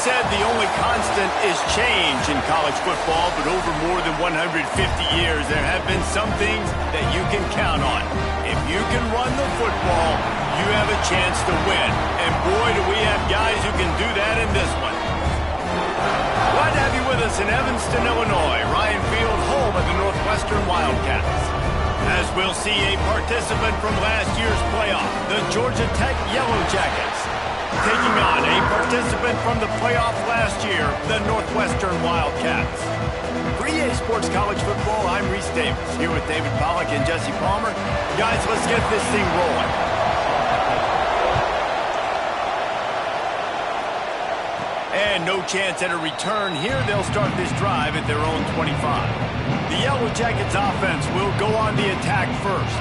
said the only constant is change in college football, but over more than 150 years, there have been some things that you can count on. If you can run the football, you have a chance to win. And boy, do we have guys who can do that in this one. Glad to have you with us in Evanston, Illinois. Ryan Field, home of the Northwestern Wildcats. As we'll see a participant from last year's playoff, the Georgia Tech Yellow Jackets, taking on a participant from the playoff last year, the Northwestern Wildcats. For EA Sports College Football, I'm Reese Davis, here with David Pollack and Jesse Palmer. Guys, let's get this thing rolling. And no chance at a return here. They'll start this drive at their own 25. The Yellow Jackets offense will go on the attack first.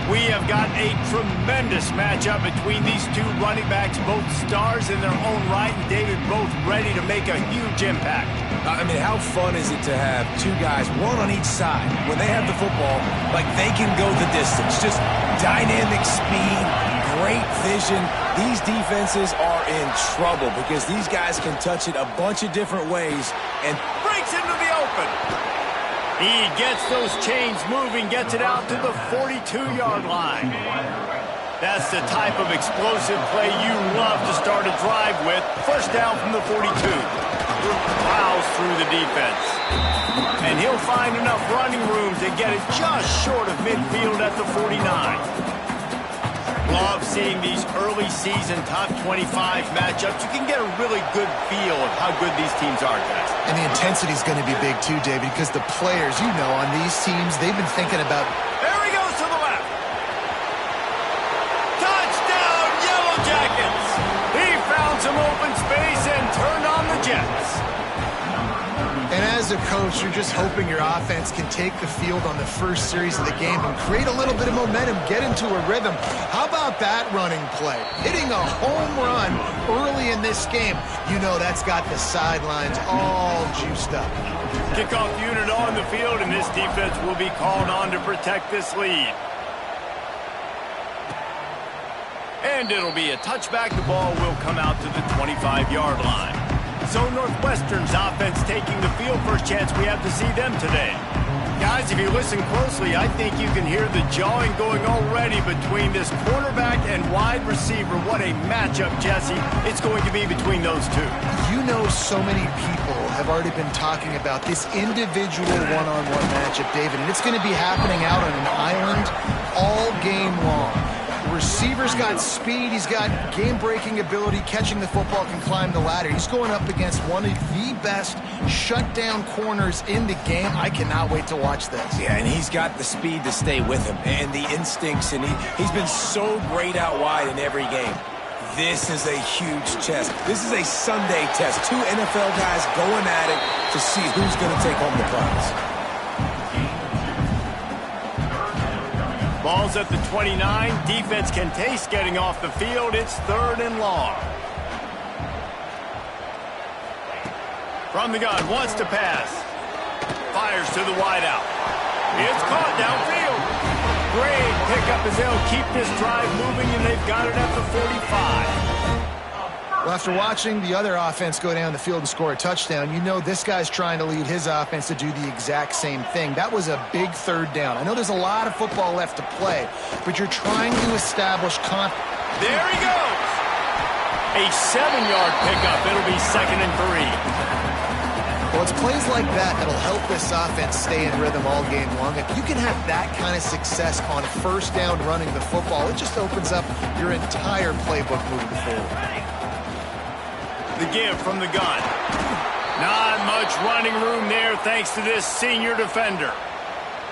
We have got a tremendous matchup between these two running backs, both stars in their own right, and David, both ready to make a huge impact. I mean, how fun is it to have two guys, one on each side, when they have the football, like they can go the distance. Just dynamic speed, great vision. These defenses are in trouble because these guys can touch it a bunch of different ways and breaks into the open. He gets those chains moving, gets it out to the 42-yard line. That's the type of explosive play you love to start a drive with. First down from the 42. Plows through the defense. And he'll find enough running room to get it just short of midfield at the 49. Love seeing these early season top 25 matchups. You can get a really good feel of how good these teams are, guys. And the intensity is going to be big too, David, because the players, you know, on these teams, they've been thinking about... There he goes to the left. Touchdown, Yellow Jackets. He found some open space and turned on the Jets. And as a coach, you're just hoping your offense can take the field on the first series of the game and create a little bit of momentum, get into a rhythm. How about that running play? Hitting a home run early in this game. You know that's got the sidelines all juiced up. Kickoff unit on the field, and this defense will be called on to protect this lead. And it'll be a touchback. The ball will come out to the 25-yard line. So Northwestern's offense taking the field. First chance we have to see them today. Guys, if you listen closely, I think you can hear the jawing going already between this quarterback and wide receiver. What a matchup, Jesse, it's going to be between those two. You know, so many people have already been talking about this individual one-on-one matchup, David, and it's going to be happening out on an island all game long. The receiver's got speed, he's got game-breaking ability, catching the football, can climb the ladder. He's going up against one of the best shutdown corners in the game. I cannot wait to watch this. Yeah, and he's got the speed to stay with him and the instincts, and he's been so great out wide in every game. This is a huge test. This is a Sunday test. Two NFL guys going at it to see who's going to take home the prize. Ball's at the 29. Defense can taste getting off the field. It's 3rd and long. From the gun, wants to pass. Fires to the wideout. It's caught downfield. Great pickup as they'll keep this drive moving, and they've got it at the 45. Well, after watching the other offense go down the field and score a touchdown, you know this guy's trying to lead his offense to do the exact same thing. That was a big 3rd down. I know there's a lot of football left to play, but you're trying to establish confidence. There he goes. A 7-yard pickup. It'll be 2nd and 3. Well, it's plays like that that'll help this offense stay in rhythm all game long. If you can have that kind of success on 1st down running the football, it just opens up your entire playbook moving forward. The give from the gun. Not much running room there thanks to this senior defender.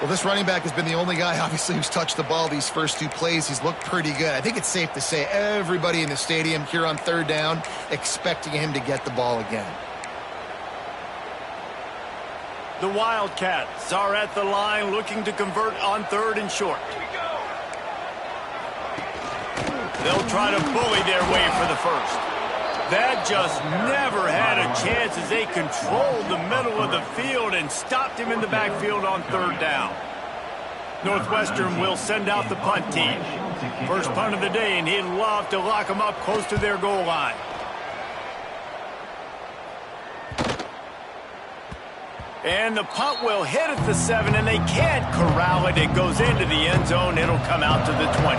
Well, this running back has been the only guy, obviously, who's touched the ball these first 2 plays. He's looked pretty good. I think it's safe to say everybody in the stadium here on 3rd down expecting him to get the ball again. The Wildcats are at the line looking to convert on 3rd and short. They'll try to bully their way for the first. That just never had a chance as they controlled the middle of the field and stopped him in the backfield on 3rd down. Northwestern will send out the punt team. First punt of the day, and he'd love to lock them up close to their goal line. And the punt will hit at the 7, and they can't corral it. It goes into the end zone. It'll come out to the 20.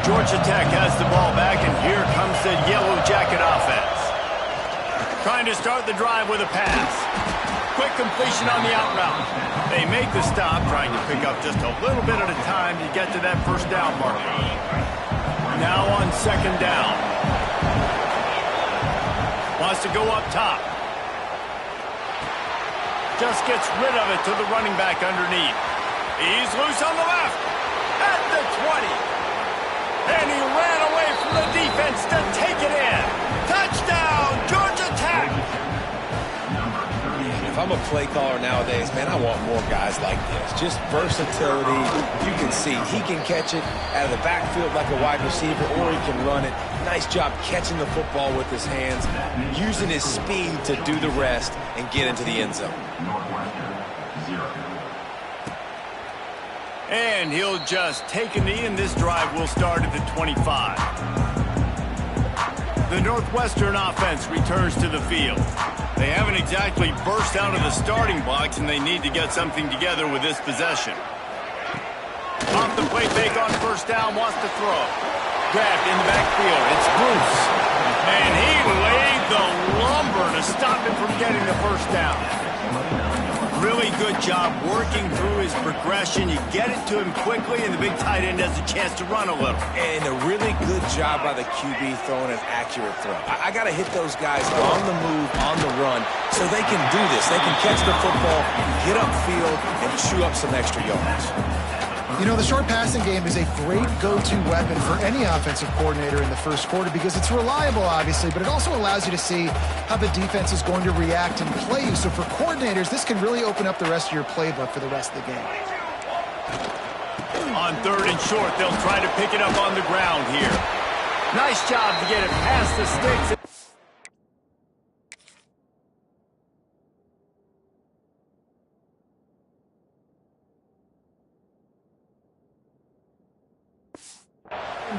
Georgia Tech has the ball back, and here comes the Yellow Jacket offense. Trying to start the drive with a pass. Quick completion on the out route. They make the stop, trying to pick up just a little bit at a time to get to that first down marker. Now on second down. Wants to go up top. Just gets rid of it to the running back underneath. He's loose on the left. At the 20. And he ran away from the defense to take it in. Touchdown, Georgia Tech. If I'm a play caller nowadays, man, I want more guys like this. Just versatility. You can see he can catch it out of the backfield like a wide receiver, or he can run it. Nice job catching the football with his hands, using his speed to do the rest and get into the end zone. And he'll just take a knee, and this drive will start at the 25. The Northwestern offense returns to the field. They haven't exactly burst out of the starting blocks, and they need to get something together with this possession. Off the play fake on first down, wants to throw. Grabbed in the backfield. It's Bruce. And he laid the lumber to stop him from getting the first down. Really good job working through his progression. You get it to him quickly, and the big tight end has a chance to run a little. And a really good job by the QB throwing an accurate throw. I got to hit those guys on the move, on the run, so they can do this. They can catch the football, get upfield, and chew up some extra yards. You know, the short passing game is a great go-to weapon for any offensive coordinator in the first quarter because it's reliable, obviously, but it also allows you to see how the defense is going to react and play you. So for coordinators, this can really open up the rest of your playbook for the rest of the game. On third and short, they'll try to pick it up on the ground here. Nice job to get it past the sticks.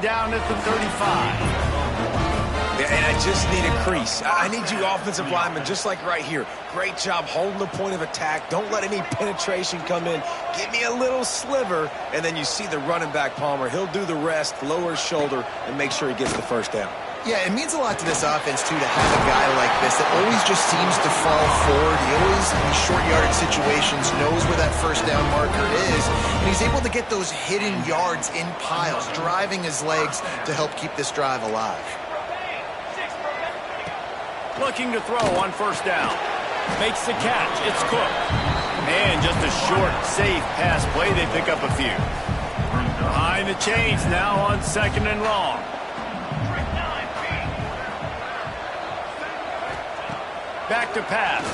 Down at the 35. And I just need a crease. I need you offensive linemen, just like right here. Great job holding the point of attack. Don't let any penetration come in. Give me a little sliver, and then you see the running back, Palmer. He'll do the rest, lower his shoulder, and make sure he gets the first down. Yeah, it means a lot to this offense, too, to have a guy like this that always just seems to fall forward. He always, in these short yardage situations, knows where that first down marker is, and he's able to get those hidden yards in piles, driving his legs to help keep this drive alive. Looking to throw on first down. Makes the catch. It's Cook. And just a short, safe pass play. They pick up a few. Behind the chains now on second and long. Back to pass.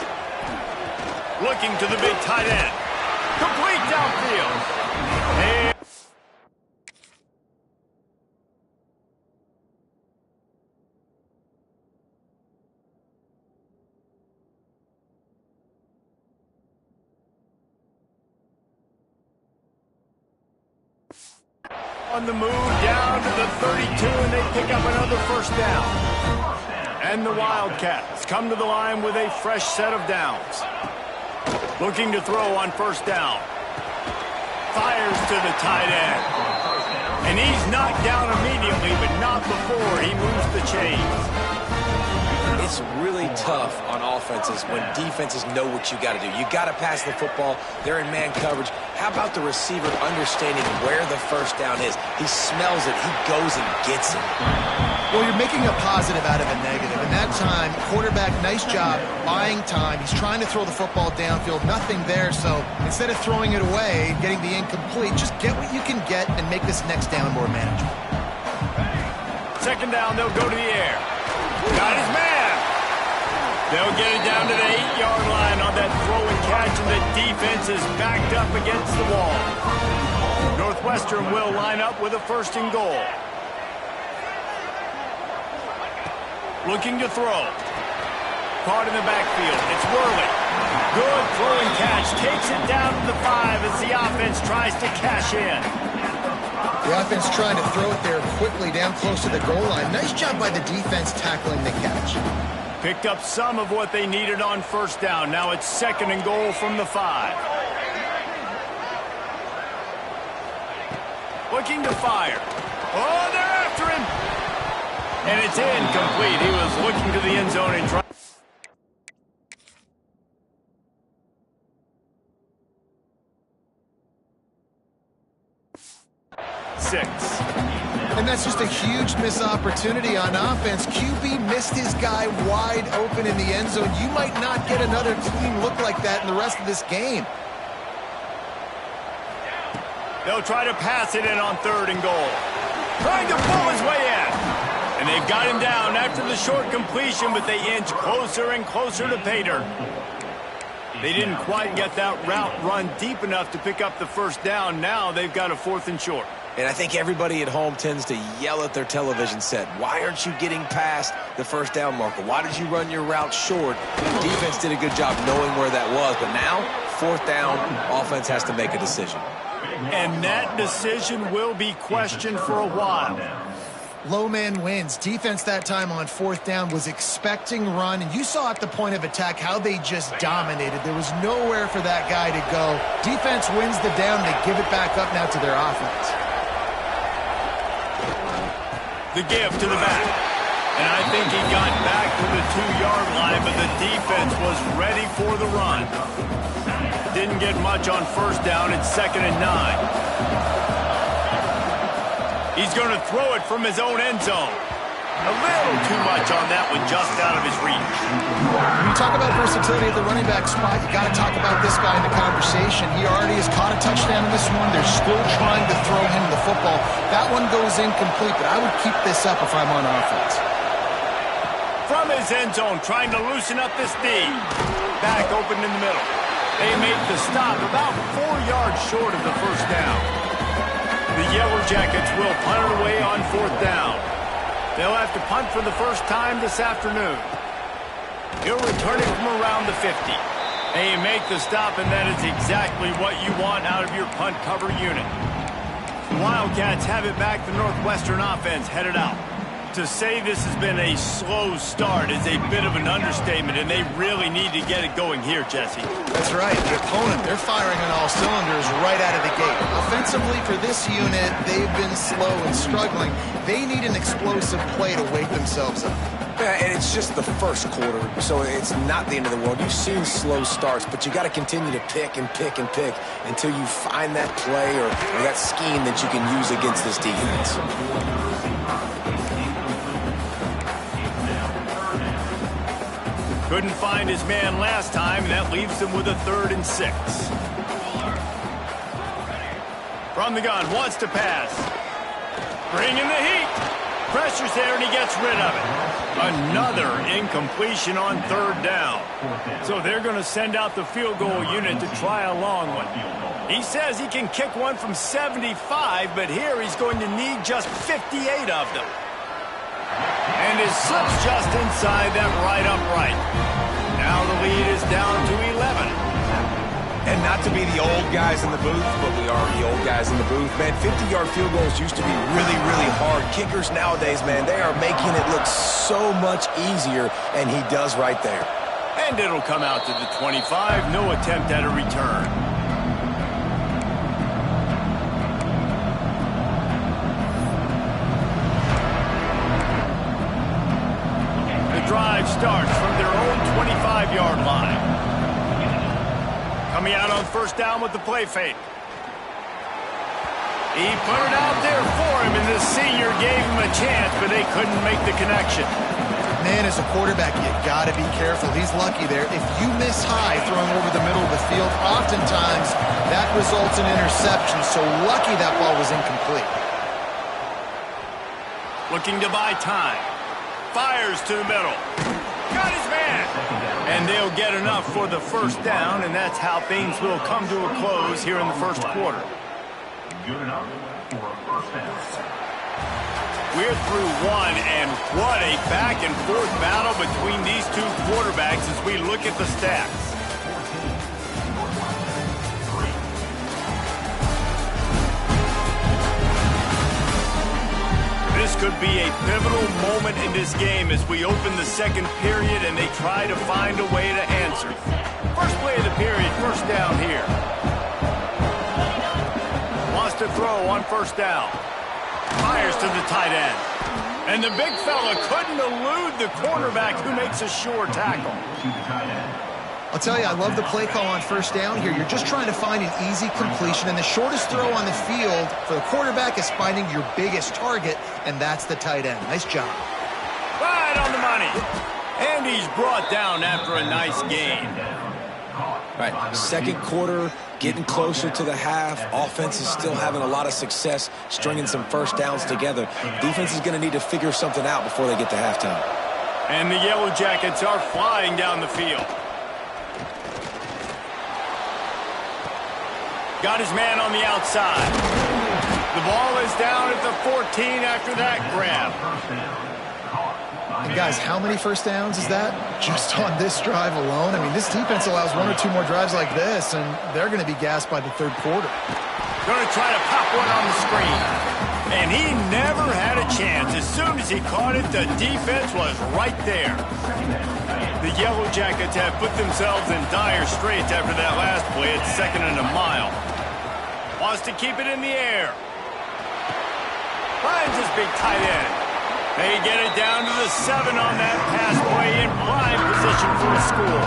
Looking to the big tight end. Complete downfield. And on the move down to the 32, and they pick up another first down. And the Wildcats come to the line with a fresh set of downs. Looking to throw on first down. Fires to the tight end. And he's knocked down immediately, but not before he moves the chains. It's really tough on offenses when defenses know what you got to do. You got to pass the football. They're in man coverage. How about the receiver understanding where the first down is? He smells it. He goes and gets it. Well, you're making a positive out of a negative. And that time, quarterback, nice job buying time. He's trying to throw the football downfield. Nothing there. So instead of throwing it away, getting the incomplete, just get what you can get and make this next down more manageable. Second down, they'll go to the air. Got his man. They'll get it down to the 8-yard line on that throw and catch, and the defense is backed up against the wall. Northwestern will line up with a first and goal. Looking to throw. Caught in the backfield. It's Worley. Good throw and catch. Takes it down to the 5 as the offense tries to cash in. The offense trying to throw it there quickly down close to the goal line. Nice job by the defense tackling the catch. Picked up some of what they needed on first down. Now it's 2nd and goal from the 5. Looking to fire. Oh, they're after him. And it's incomplete. He was looking to the end zone and trying. 6. And that's just a huge missed opportunity on offense. QB missed his guy wide open in the end zone. You might not get another clean look like that in the rest of this game. They'll try to pass it in on 3rd and goal. Trying to pull his way in. And they've got him down after the short completion, but they inch closer and closer to pay dirt. They didn't quite get that route run deep enough to pick up the first down. Now they've got a 4th and short. And I think everybody at home tends to yell at their television set. Why aren't you getting past the first down marker? Why did you run your route short? The defense did a good job knowing where that was. But now, 4th down, offense has to make a decision. And that decision will be questioned for a while. Low man wins. Defense that time on 4th down was expecting run. And you saw at the point of attack how they just dominated. There was nowhere for that guy to go. Defense wins the down. They give it back up now to their offense. The give to the back. And I think he got back to the 2-yard line, but the defense was ready for the run. Didn't get much on first down. It's 2nd and 9. He's going to throw it from his own end zone. A little too much on that one, just out of his reach. When you talk about versatility at the running back spot, you got to talk about this guy in the conversation. He already has caught a touchdown in this one. They're still trying to throw him the football. That one goes incomplete, but I would keep this up if I'm on offense. From his end zone, trying to loosen up this D. Back open in the middle. They make the stop about 4 yards short of the first down. The Yellow Jackets will punt it away on 4th down. They'll have to punt for the first time this afternoon. He'll return it from around the 50. They make the stop, and that is exactly what you want out of your punt cover unit. The Wildcats have it back. The Northwestern offense headed out. To say this has been a slow start is a bit of an understatement, and they really need to get it going here, Jesse. That's right. The opponent, they're firing on all cylinders right out of the gate. Offensively, for this unit, they've been slow and struggling. They need an explosive play to wake themselves up. Yeah, and it's just the first quarter, so it's not the end of the world. You've seen slow starts, but you got to continue to pick and pick and pick until you find that play or that scheme that you can use against this defense. Couldn't find his man last time, and that leaves him with a 3rd and 6. From the gun, wants to pass. Bringing the heat. Pressure's there, and he gets rid of it. Another incompletion on 3rd down. So they're going to send out the field goal unit to try a long one. He says he can kick one from 75, but here he's going to need just 58 of them. And his slip's just inside that right upright. Now the lead is down to 11. And not to be the old guys in the booth, but we are the old guys in the booth, man. 50-yard field goals used to be really, really hard. Kickers nowadays, man, they are making it look so much easier, and he does right there. And it'll come out to the 25. No attempt at a return. Drive starts from their own 25-yard line. Coming out on first down with the play fake. He put it out there for him, and the senior gave him a chance, but they couldn't make the connection. Man, as a quarterback, you got to be careful. He's lucky there. If you miss high throwing over the middle of the field, oftentimes that results in interception. So lucky that ball was incomplete. Looking to buy time. Fires to the middle. Got his man. And they'll get enough for the first down, and that's how things will come to a close here in the first quarter. Good enough for a first down. We're through one, and what a back-and-forth battle between these two quarterbacks as we look at the stats. This could be a pivotal moment in this game as we open the second period and they try to find a way to answer. First play of the period, first down here. Wants to throw on first down. Fires to the tight end. And the big fella couldn't elude the cornerback who makes a sure tackle. I'll tell you, I love the play call on first down here. You're just trying to find an easy completion, and the shortest throw on the field for the quarterback is finding your biggest target, and that's the tight end. Nice job. Right on the money. And he's brought down after a nice gain. Right, second quarter, getting closer to the half. Offense is still having a lot of success stringing some first downs together. Defense is going to need to figure something out before they get to halftime. And the Yellow Jackets are flying down the field. Got his man on the outside. The ball is down at the 14 after that grab. And guys, how many first downs is that just on this drive alone? I mean, this defense allows one or two more drives like this, and they're going to be gassed by the third quarter. Going to try to pop one on the screen. And he never had a chance. As soon as he caught it, the defense was right there. The Yellow Jackets have put themselves in dire straits after that last play at 2nd and a mile. Wants to keep it in the air. Finds his big tight end. They get it down to the 7 on that pass play in prime position for a score.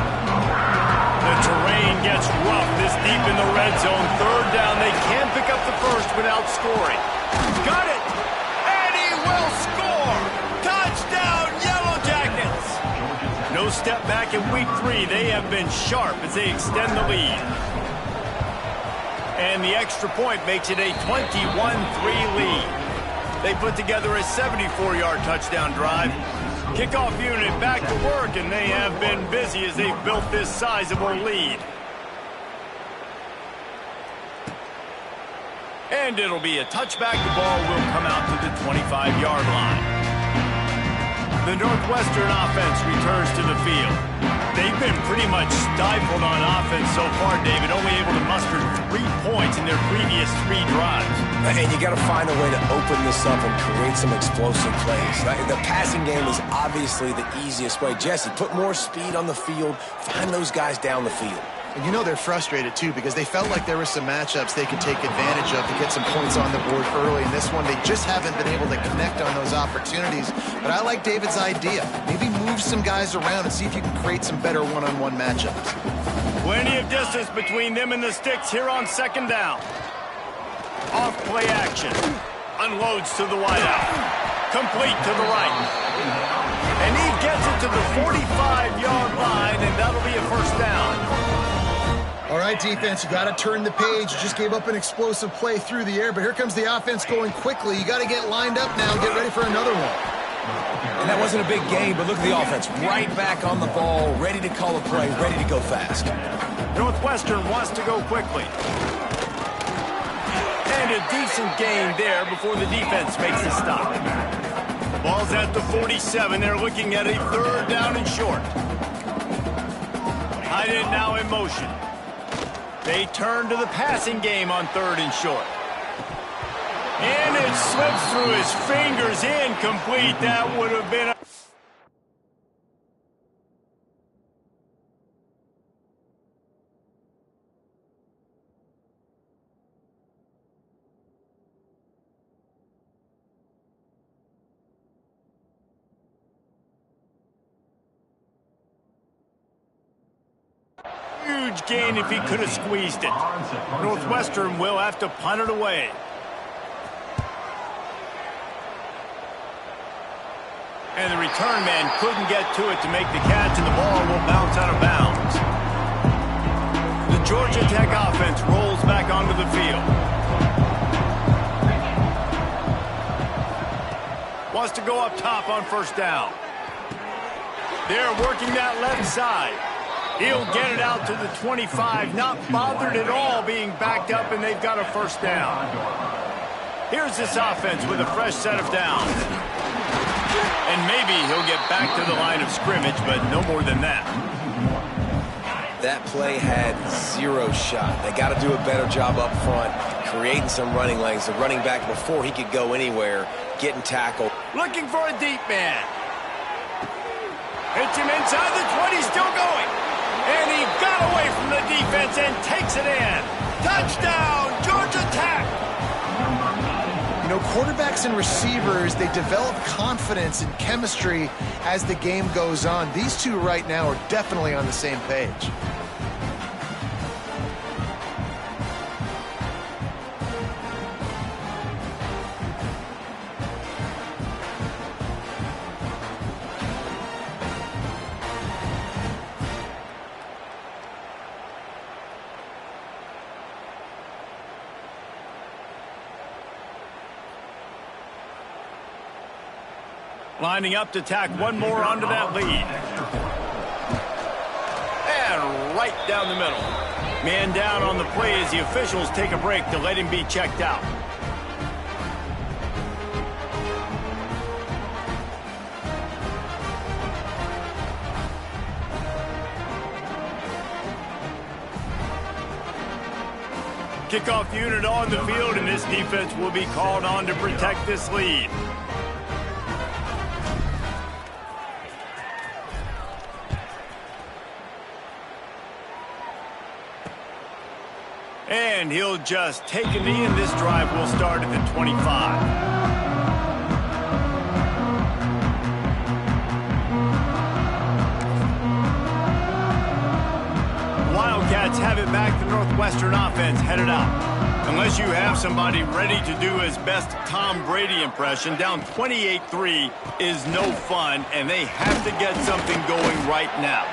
The terrain gets rough this deep in the red zone. Third down, they can't pick up the first without scoring. Got it! And he will score! Touchdown, Yellow Jackets! No step back in week 3. They have been sharp as they extend the lead. And the extra point makes it a 21-3 lead. They put together a 74-yard touchdown drive. Kickoff unit back to work, and they have been busy as they've built this sizable lead. And it'll be a touchback. The ball will come out to the 25-yard line. The Northwestern offense returns to the field. They've been pretty much stifled on offense so far, David, only able to muster 3 points in their previous 3 drives. And you got to find a way to open this up and create some explosive plays. Right? The passing game is obviously the easiest way. Jesse, put more speed on the field, find those guys down the field. And you know they're frustrated, too, because they felt like there were some matchups they could take advantage of to get some points on the board early. In this one, they just haven't been able to connect on those opportunities. But I like David's idea. Maybe move some guys around and see if you can create some better one-on-one matchups. Plenty of distance between them and the sticks here on 2nd down. Off play action. Unloads to the wideout. Complete to the right. And he gets it to the 45-yard line, and that'll be a first down. All right, defense, you got to turn the page. You just gave up an explosive play through the air, but here comes the offense going quickly. You got to get lined up now and get ready for another one. And that wasn't a big game, but look at the offense. Right back on the ball, ready to call a play, ready to go fast. Northwestern wants to go quickly. And a decent gain there before the defense makes a stop. Ball's at the 47. They're looking at a 3rd down and short. Tight end now in motion. They turn to the passing game on 3rd and short. And it slips through his fingers, incomplete. That would have been a... Huge gain if he could have squeezed it. Northwestern will have to punt it away. And the return man couldn't get to it to make the catch, and the ball will bounce out of bounds. The Georgia Tech offense rolls back onto the field. Wants to go up top on first down. They're working that left side. He'll get it out to the 25, not bothered at all being backed up, and they've got a first down. Here's this offense with a fresh set of downs. And maybe he'll get back to the line of scrimmage, but no more than that. That play had 0 shot. They got to do a better job up front, creating some running lanes. The running back, before he could go anywhere, getting tackled. Looking for a deep man. Hits him inside the 20, still going. And he got away from the defense and takes it in. Touchdown, Georgia Tech. You know, quarterbacks and receivers, they develop confidence and chemistry as the game goes on. These two right now are definitely on the same page. Lining up to tack one more onto that lead. And right down the middle. Man down on the play as the officials take a break to let him be checked out. Kickoff unit on the field, and this defense will be called on to protect this lead. And he'll just take a knee, and this drive will start at the 25. Wildcats have it back. The Northwestern offense headed out. Unless you have somebody ready to do his best Tom Brady impression, down 28-3 is no fun, and they have to get something going right now.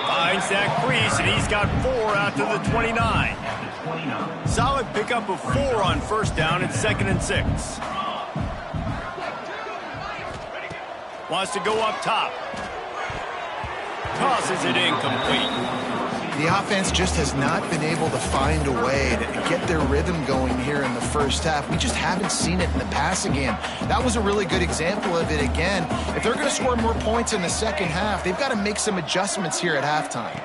Finds that crease, and he's got 4 out to the 29. Solid pickup of 4 on first down and 2nd and 6. Wants to go up top. Tosses it incomplete. The offense just has not been able to find a way to get their rhythm going here in the first half. We just haven't seen it in the passing game. That was a really good example of it again. If they're going to score more points in the second half, they've got to make some adjustments here at halftime.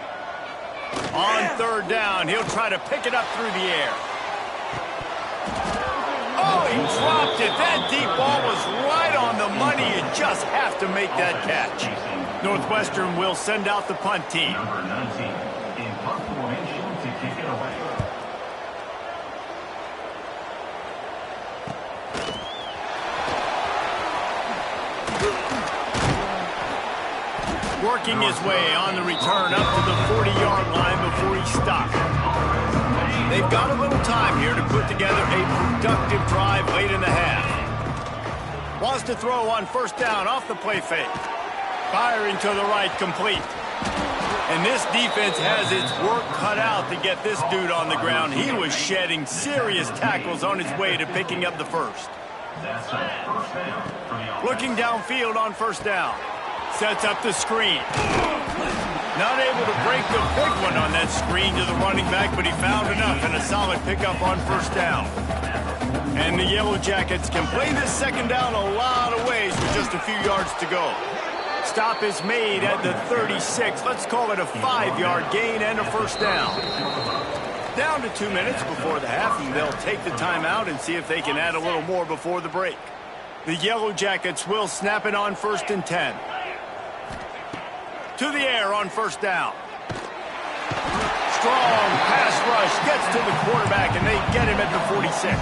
On third down, he'll try to pick it up through the air. Oh, he dropped it. That deep ball was right on the money. You just have to make that catch. Northwestern will send out the punt team. Number 19 in punt formation to kick it away. Working his way on the return up to the 40-yard line before he stopped. They've got a little time here to put together a productive drive late in the half. Wants to throw on first down off the play fake. Firing to the right, complete. And this defense has its work cut out to get this dude on the ground. He was shedding serious tackles on his way to picking up the first. That's a first down for the Looking downfield on first down. Sets up the screen. Not able to break the big one on that screen to the running back, but he found enough and a solid pickup on first down. And the Yellow Jackets can play this second down a lot of ways with just a few yards to go. Stop is made at the 36. Let's call it a 5-yard gain and a first down. Down to 2 minutes before the half, and they'll take the timeout and see if they can add a little more before the break. The Yellow Jackets will snap it on 1st and 10. To the air on first down. Strong pass rush gets to the quarterback, and they get him at the 46.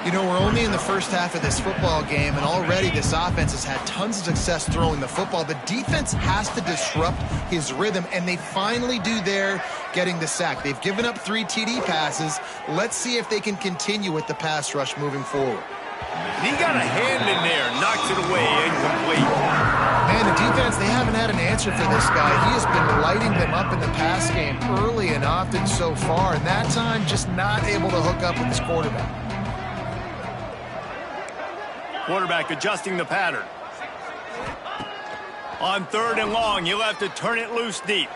You know, we're only in the first half of this football game, and already this offense has had tons of success throwing the football. The defense has to disrupt his rhythm, and they finally do there, getting the sack. They've given up 3 TD passes. Let's see if they can continue with the pass rush moving forward. He got a hand in there, knocks it away, incomplete. Man, the defense, they haven't had an answer for this guy. He has been lighting them up in the pass game early and often so far, and that time just not able to hook up with his quarterback. Quarterback adjusting the pattern. On 3rd and long, he'll have to turn it loose deep.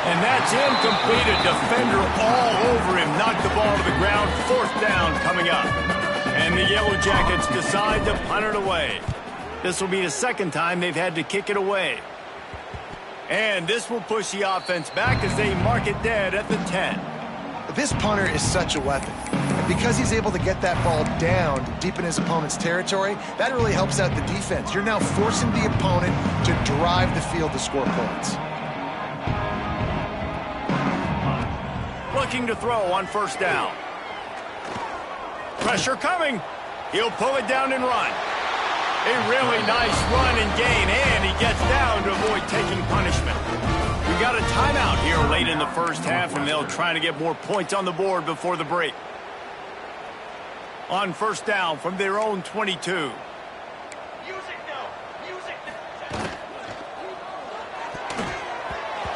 And that's incomplete. A defender all over him. Knocked the ball to the ground. 4th down coming up. And the Yellow Jackets decide to punt it away. This will be the 2nd time they've had to kick it away. And this will push the offense back as they mark it dead at the 10. This punter is such a weapon. And because he's able to get that ball down deep in his opponent's territory, that really helps out the defense. You're now forcing the opponent to drive the field to score points. Looking to throw on first down. Pressure coming. He'll pull it down and run. A really nice run and gain, and he gets down to avoid taking punishment. We got a timeout here late in the first half, and they'll try to get more points on the board before the break. On first down from their own 22.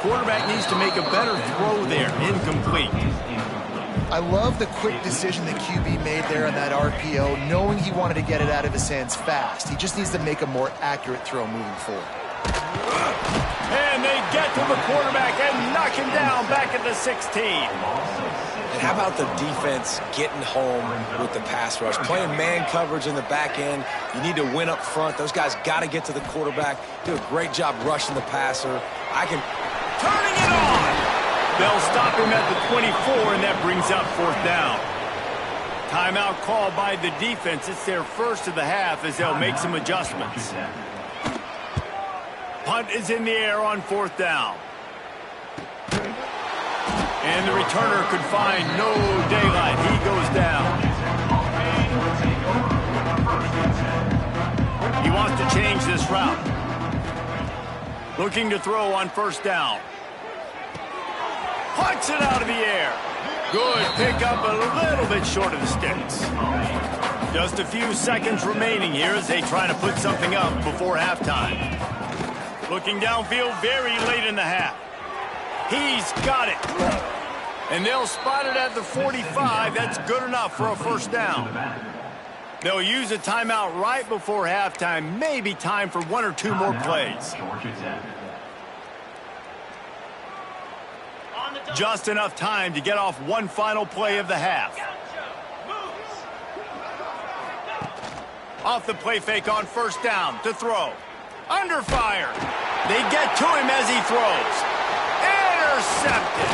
Quarterback needs to make a better throw there. Incomplete. I love the quick decision the QB made there on that RPO, knowing he wanted to get it out of his hands fast. He just needs to make a more accurate throw moving forward. And they get to the quarterback and knock him down back at the 16. And how about the defense getting home with the pass rush? Playing man coverage in the back end. You need to win up front. Those guys got to get to the quarterback. Do a great job rushing the passer. Turning it on. They'll stop him at the 24, and that brings up fourth down. Timeout called by the defense. It's their first of the half as they'll make some adjustments. Punt is in the air on fourth down. And the returner could find no daylight. He goes down. He wants to change this route. Looking to throw on first down. Punts it out of the air. Good pickup, a little bit short of the sticks. Just a few seconds remaining here as they try to put something up before halftime. Looking downfield very late in the half. He's got it. And they'll spot it at the 45. That's good enough for a first down. They'll use a timeout right before halftime. Maybe time for one or two more plays. Just enough time to get off one final play of the half. Off the play fake on first down to throw. Under fire. They get to him as he throws. Intercepted.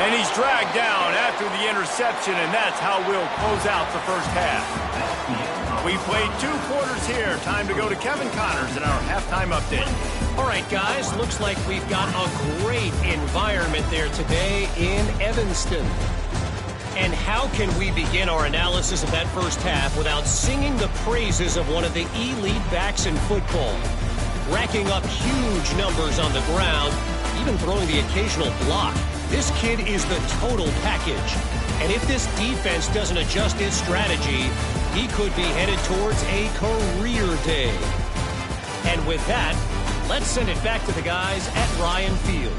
And he's dragged down after the interception, and that's how we'll close out the first half. We played 2 quarters here. Time to go to Kevin Connors in our halftime update. All right, guys, looks like we've got a great environment there today in Evanston. And how can we begin our analysis of that first half without singing the praises of one of the elite backs in football? Racking up huge numbers on the ground, even throwing the occasional block. This kid is the total package. And if this defense doesn't adjust its strategy, he could be headed towards a career day. And with that, let's send it back to the guys at Ryan Field.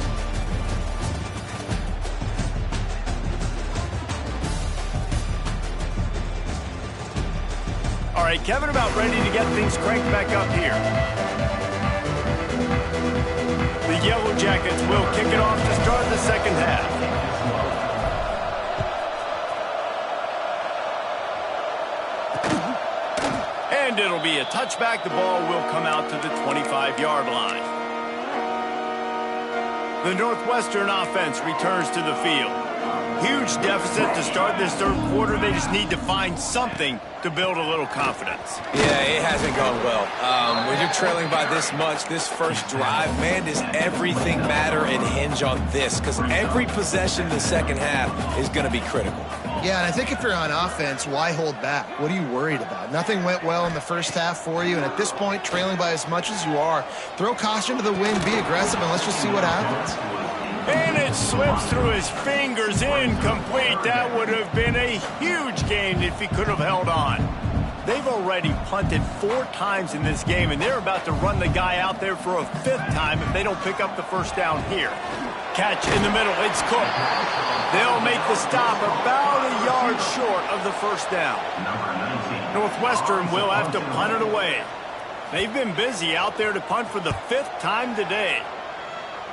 All right, Kevin, about ready to get things cranked back up here. The Yellow Jackets will kick it off to start the second half. And it'll be a touchback. The ball will come out to the 25-yard line. The Northwestern offense returns to the field. Huge deficit to start this third quarter. They just need to find something to build a little confidence. Yeah, it hasn't gone well. When you're trailing by this much, this first drive, man, does everything matter and hinge on this? Because every possession in the second half is going to be critical. Yeah, and I think if you're on offense, why hold back? What are you worried about? Nothing went well in the first half for you, and at this point, trailing by as much as you are, throw caution to the wind, be aggressive, and let's just see what happens. And it slips through his fingers, incomplete. That would have been a huge gain if he could have held on. They've already punted 4 times in this game, and they're about to run the guy out there for a 5th time if they don't pick up the first down here. Catch in the middle, it's Cook. They'll make the stop about a yard short of the first down. Northwestern will have to punt it away. They've been busy out there to punt for the 5th time today.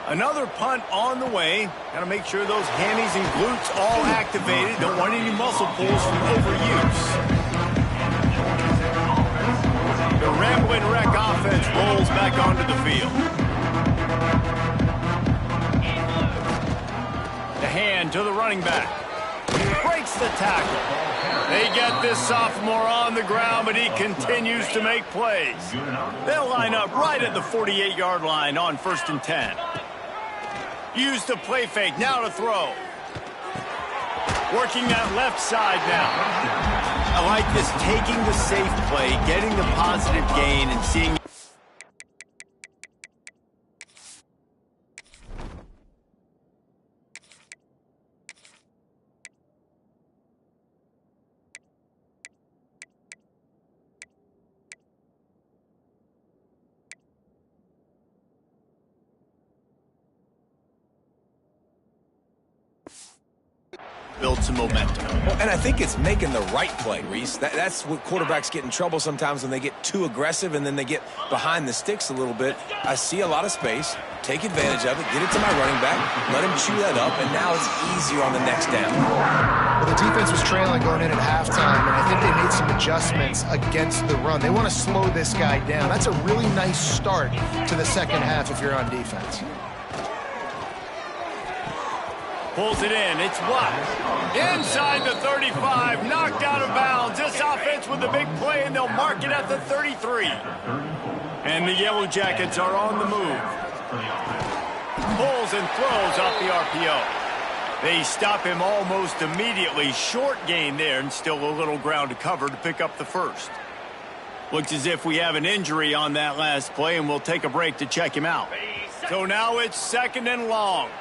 Another punt on the way. Got to make sure those hammies and glutes all activated. Don't want any muscle pulls from overuse. The Ramblin' Wreck offense rolls back onto the field. The hand to the running back. breaks the tackle. They get this sophomore on the ground, but he continues to make plays. They'll line up right at the 48-yard line on 1st and 10. Use the play fake, now to throw. Working that left side now. I like this, taking the safe play, getting the positive gain, and seeing... build some momentum. Well, and I think it's making the right play, Reese. That's what quarterbacks get in trouble sometimes when they get too aggressive and then they get behind the sticks a little bit. I see a lot of space. Take advantage of it. Get it to my running back. Let him chew that up, and now it's easier on the next down. Well, the defense was trailing going in at halftime, and I think they made some adjustments against the run. They want to slow this guy down. That's a really nice start to the second half if you're on defense. Pulls it in. It's wide. Inside the 35. Knocked out of bounds. This offense with a big play, and they'll mark it at the 33. And the Yellow Jackets are on the move. Pulls and throws off the RPO. They stop him almost immediately. Short gain there, and still a little ground to cover to pick up the first. Looks as if we have an injury on that last play, and we'll take a break to check him out. So now it's 2nd and long.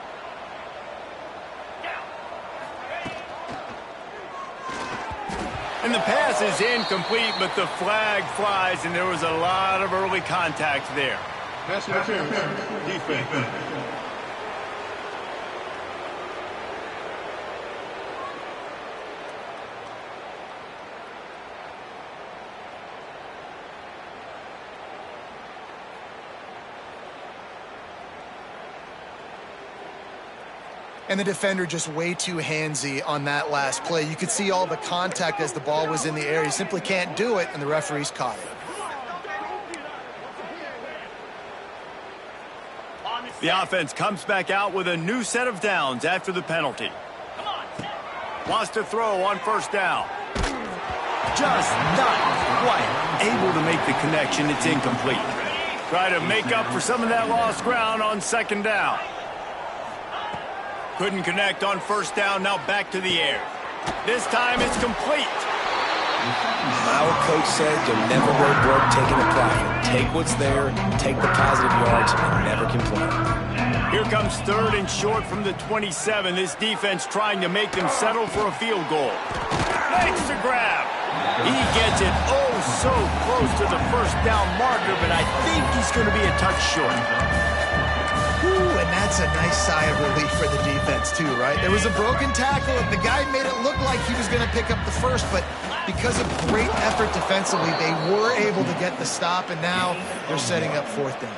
And the pass is incomplete, but the flag flies, and there was a lot of early contact there. Pass interference. Defense. And the defender just way too handsy on that last play. You could see all the contact as the ball was in the air. He simply can't do it, and the referees caught it. The offense comes back out with a new set of downs after the penalty. Wants to throw on 1st down. Just not quite able to make the connection. It's incomplete. Try to make up for some of that lost ground on 2nd down. Couldn't connect on 1st down, now back to the air. This time it's complete. Our coach said you'll never go broke taking a profit. Take what's there, take the positive yards, and never complain. Here comes 3rd and short from the 27. This defense trying to make them settle for a field goal. Makes the grab. He gets it oh so close to the 1st down marker, but I think he's going to be a touch short. Ooh, and that's a nice sigh of relief for the defense too, right? There was a broken tackle, and the guy made it look like he was going to pick up the first, but because of great effort defensively, they were able to get the stop, and now they're setting up 4th down.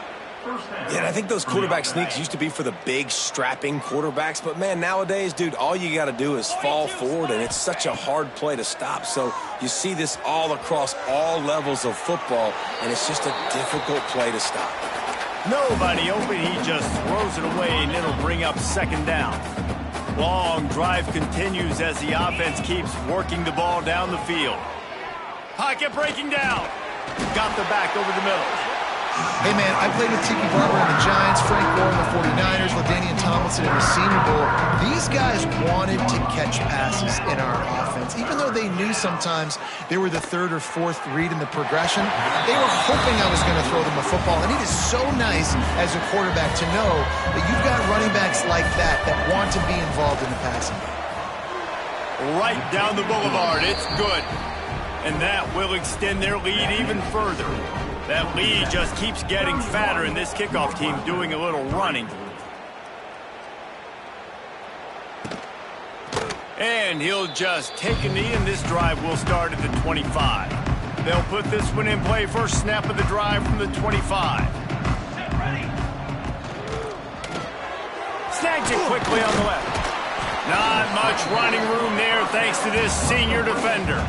Yeah, and I think those quarterback sneaks used to be for the big, strapping quarterbacks, but man, nowadays, dude, all you got to do is fall forward, and it's such a hard play to stop. So you see this all across all levels of football, and it's just a difficult play to stop. Nobody open, he just throws it away, and it'll bring up 2nd down. Long drive continues as the offense keeps working the ball down the field. Pocket breaking down. Got the back over the middle. Hey, man, I played with Tiki Barber and the Giants, Frank Gore and the 49ers, LaDainian Tomlinson in the Senior Bowl. These guys wanted to catch passes in our offense. Even though they knew sometimes they were the 3rd or 4th read in the progression, they were hoping I was going to throw them a football. And it is so nice as a quarterback to know that you've got running backs like that want to be involved in the passing game. Right down the boulevard. It's good. And that will extend their lead even further. That lead just keeps getting fatter, and this kickoff team doing a little running. And he'll just take a knee, and this drive will start at the 25. They'll put this one in play. First snap of the drive from the 25. Snags it quickly on the left. Not much running room there thanks to this senior defender.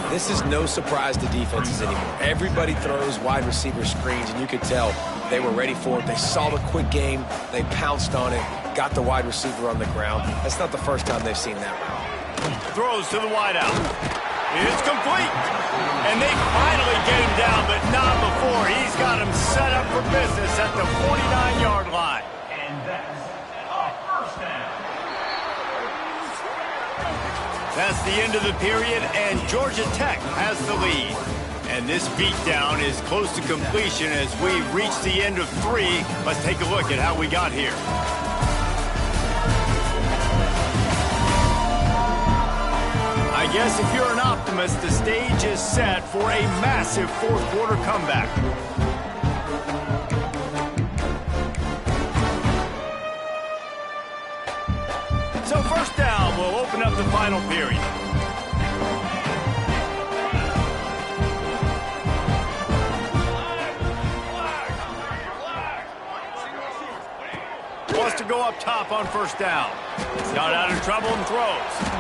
This is no surprise to defenses anymore. Everybody throws wide receiver screens, and you could tell they were ready for it. They saw the quick game. They pounced on it, got the wide receiver on the ground. That's not the first time they've seen that route. Throws to the wideout. It's complete. And they finally get him down, but not before. He's got him set up for business at the 49-yard line. And that's a first down. That's the end of the period, and Georgia Tech has the lead. And this beatdown is close to completion as we reach the end of 3. Let's take a look at how we got here. I guess if you're an optimist, the stage is set for a massive fourth-quarter comeback. So first down will open up the final period. Wants to go up top on first down. Got out of trouble and throws.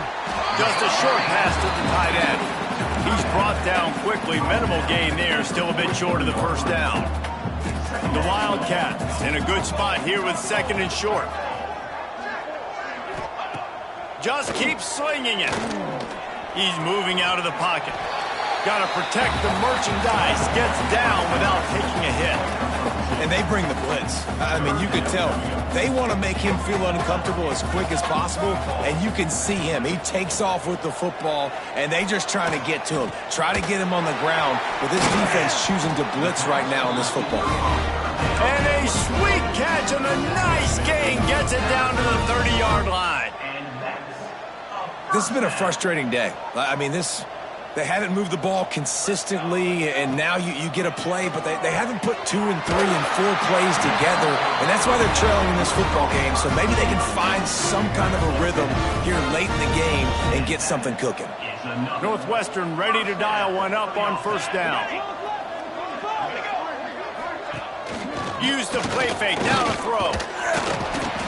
Just a short pass to the tight end. He's brought down quickly. Minimal gain there. Still a bit short of the first down. The Wildcats in a good spot here with second and short. Just keeps slinging it. He's moving out of the pocket. Got to protect the merchandise. Gets down without taking a hit. And they bring the blitz. I mean, you could tell. They want to make him feel uncomfortable as quick as possible, and you can see him. He takes off with the football, and they just trying to get to him. Try to get him on the ground, but this defense choosing to blitz right now in this football game. And a sweet catch and a nice gain gets it down to the 30-yard line. This has been a frustrating day. I mean, they haven't moved the ball consistently, and now you get a play, but they haven't put 2 and 3 and 4 plays together, and that's why they're trailing in this football game. So maybe they can find some kind of a rhythm here late in the game and get something cooking. Northwestern ready to dial one up on first down. Use the play fake, now to throw.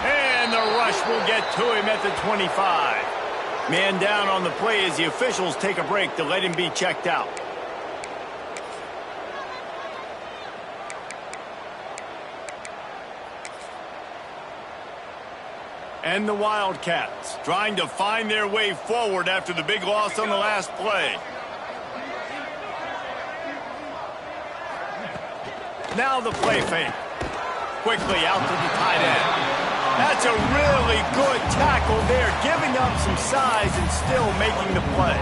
And the rush will get to him at the 25. Man down on the play as the officials take a break to let him be checked out. And the Wildcats trying to find their way forward after the big loss on the last play. Now the play fake. Quickly out to the tight end. That's a really good tackle there, giving up some size and still making the play.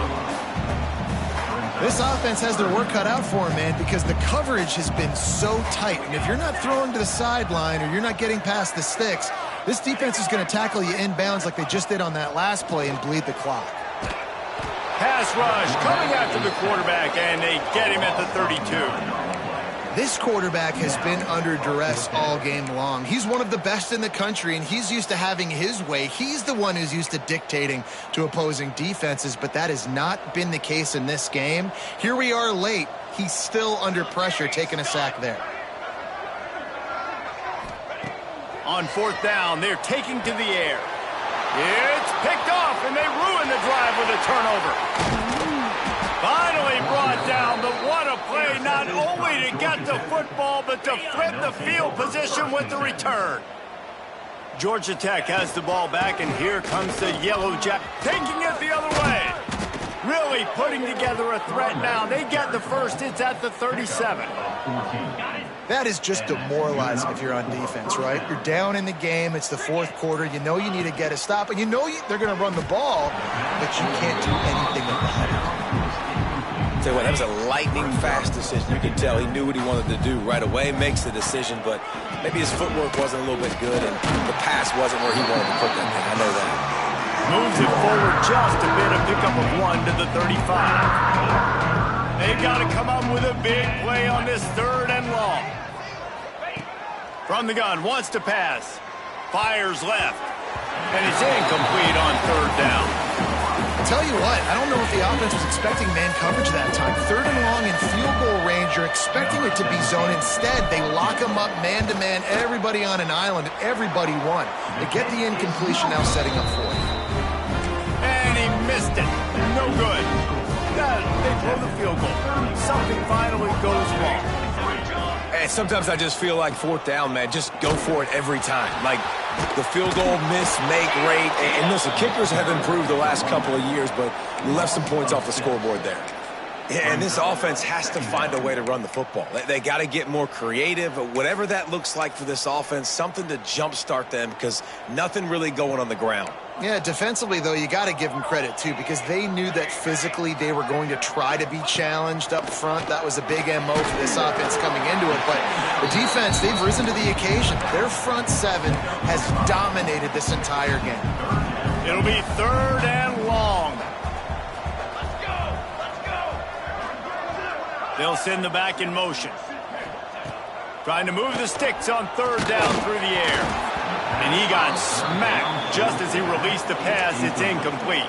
This offense has their work cut out for them, man, because the coverage has been so tight. And if you're not throwing to the sideline or you're not getting past the sticks, this defense is going to tackle you inbounds like they just did on that last play and bleed the clock. Pass rush coming after the quarterback, and they get him at the 32. This quarterback has been under duress all game long. He's one of the best in the country, and he's used to having his way. He's the one who's used to dictating to opposing defenses, but that has not been the case in this game. Here we are late. He's still under pressure, taking a sack there. On fourth down, they're taking to the air. It's picked off, and they ruin the drive with a turnover. Finally brought down, but what a play, not only to get the football, but to flip the field position with the return. Georgia Tech has the ball back, and here comes the Yellow Jack, taking it the other way. Really putting together a threat now. They get the first, it's at the 37. That is just demoralizing if you're on defense, right? You're down in the game. It's the fourth quarter. You know you need to get a stop, and you know they're going to run the ball, but you can't do anything about it. Tell you what, that was a lightning-fast decision. You can tell he knew what he wanted to do right away, makes the decision, but maybe his footwork wasn't a little bit good, and the pass wasn't where he wanted to put that thing. I know that. Moves it forward just a bit, a pickup of 1 to the 35. They've got to come up with a big play on this third and long. From the gun, wants to pass. Fires left. And it's incomplete on third down. Tell you what, I don't know if the offense was expecting man coverage that time. Third and long in field goal range, you're expecting it to be zone. Instead, they lock them up man-to-man, everybody on an island, and everybody won. They get the incompletion now setting up for it. And he missed it. No good. They blow the field goal. Something finally goes wrong. And sometimes I just feel like fourth down, man, just go for it every time. Like, The field goal miss make rate. And listen, kickers have improved the last couple of years, but we left some points off the scoreboard there. And this offense has to find a way to run the football. They got to get more creative. Whatever that looks like for this offense, something to jumpstart them because nothing really going on the ground. Yeah, defensively, though, you got to give them credit, too, because they knew that physically they were going to try to be challenged up front. That was a big MO for this offense coming into it. But the defense, they've risen to the occasion. Their front seven has dominated this entire game. It'll be 3rd and long. They'll send the back in motion. Trying to move the sticks on 3rd down through the air. And he got smacked just as he released the pass. It's incomplete.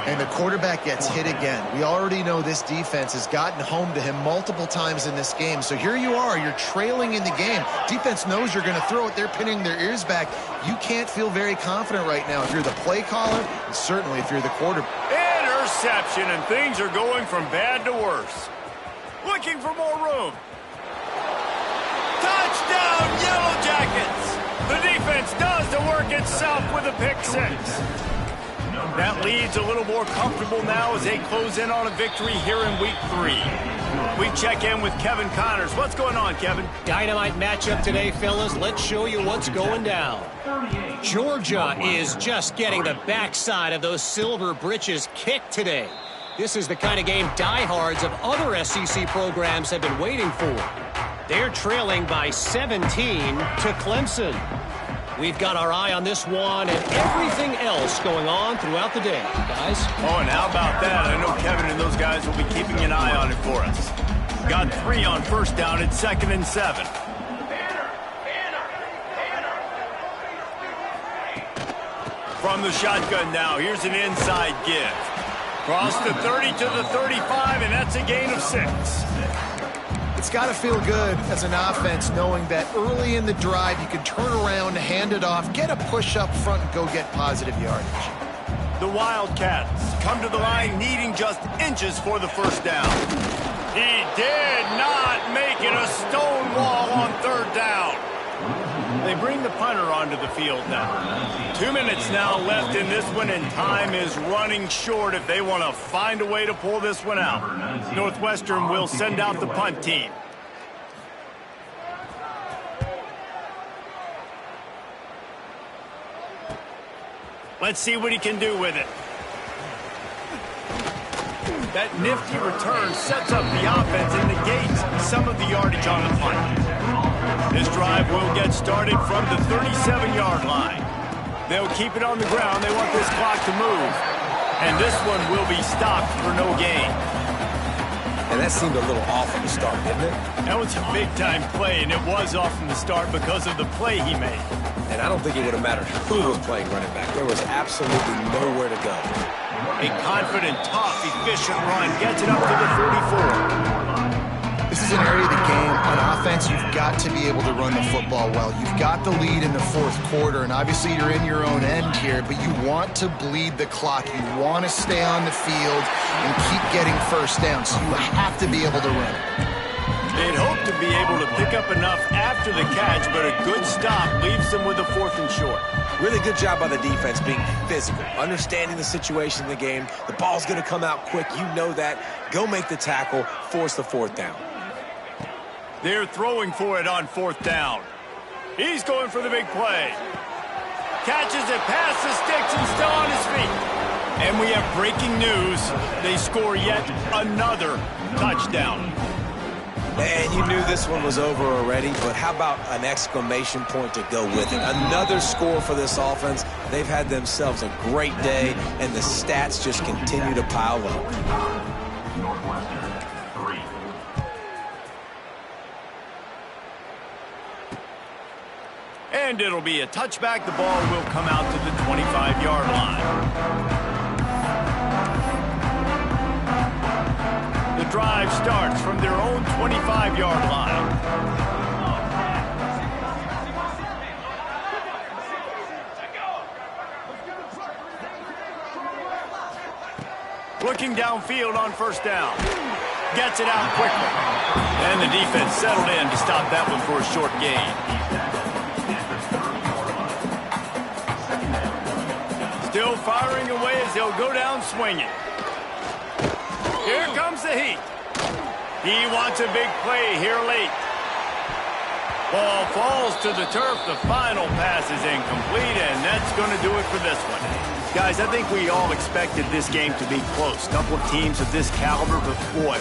And the quarterback gets hit again. We already know this defense has gotten home to him multiple times in this game. So here you are. You're trailing in the game. Defense knows you're going to throw it. They're pinning their ears back. You can't feel very confident right now if you're the play caller, and certainly if you're the quarterback. Interception, and things are going from bad to worse. Looking for more room. Touchdown, Yellow Jackets! The defense does the work itself with a pick 6. That lead's a little more comfortable now as they close in on a victory here in Week 3. We check in with Kevin Connors. What's going on, Kevin? Dynamite matchup today, fellas. Let's show you what's going down. Georgia is just getting the backside of those Silver Britches kicked today. This is the kind of game diehards of other SEC programs have been waiting for. They're trailing by 17 to Clemson. We've got our eye on this one and everything else going on throughout the day, guys. Oh, and how about that? I know Kevin and those guys will be keeping an eye on it for us. Got 3 on 1st down at 2nd and 7. From the shotgun now, here's an inside give. Cross the 30 to the 35, and that's a gain of 6. It's got to feel good as an offense knowing that early in the drive you can turn around, hand it off, get a push up front, and go get positive yardage. The Wildcats come to the line needing just inches for the 1st down. He did not make it a stone wall on 3rd down. They bring the punter onto the field now. 2 minutes now left in this one, and time is running short if they want to find a way to pull this one out. Northwestern will send out the punt team. Let's see what he can do with it. That nifty return sets up the offense and negates some of the yardage on the punt. This drive will get started from the 37-yard line. They'll keep it on the ground. They want this clock to move. And this one will be stopped for no gain. And that seemed a little off from the start, didn't it? That was a big-time play, and it was off from the start because of the play he made. And I don't think it would have mattered who was playing running back. There was absolutely nowhere to go. A confident, tough, efficient run gets it up to the 44. This is an area of the game. On offense, you've got to be able to run the football well. You've got the lead in the 4th quarter, and obviously you're in your own end here, but you want to bleed the clock. You want to stay on the field and keep getting 1st down, so you have to be able to run it. They'd hope to be able to pick up enough after the catch, but a good stop leaves them with a 4th and short. Really good job by the defense being physical, understanding the situation in the game. The ball's going to come out quick. You know that. Go make the tackle, force the 4th down. They're throwing for it on 4th down. He's going for the big play. Catches it past the sticks and still on his feet. And we have breaking news. They score yet another touchdown. And you knew this one was over already, but how about an exclamation point to go with it? Another score for this offense. They've had themselves a great day, and the stats just continue to pile up. Northwestern, 3. And it'll be a touchback. The ball will come out to the 25-yard line. The drive starts from their own 25-yard line. Looking downfield on 1st down. Gets it out quickly. And the defense settled in to stop that one for a short gain. Still firing away as he'll go down swinging. Here comes the heat. He wants a big play here late. Ball falls to the turf. The final pass is incomplete, and that's going to do it for this one. Guys, I think we all expected this game to be close. Couple of teams of this caliber, but boy,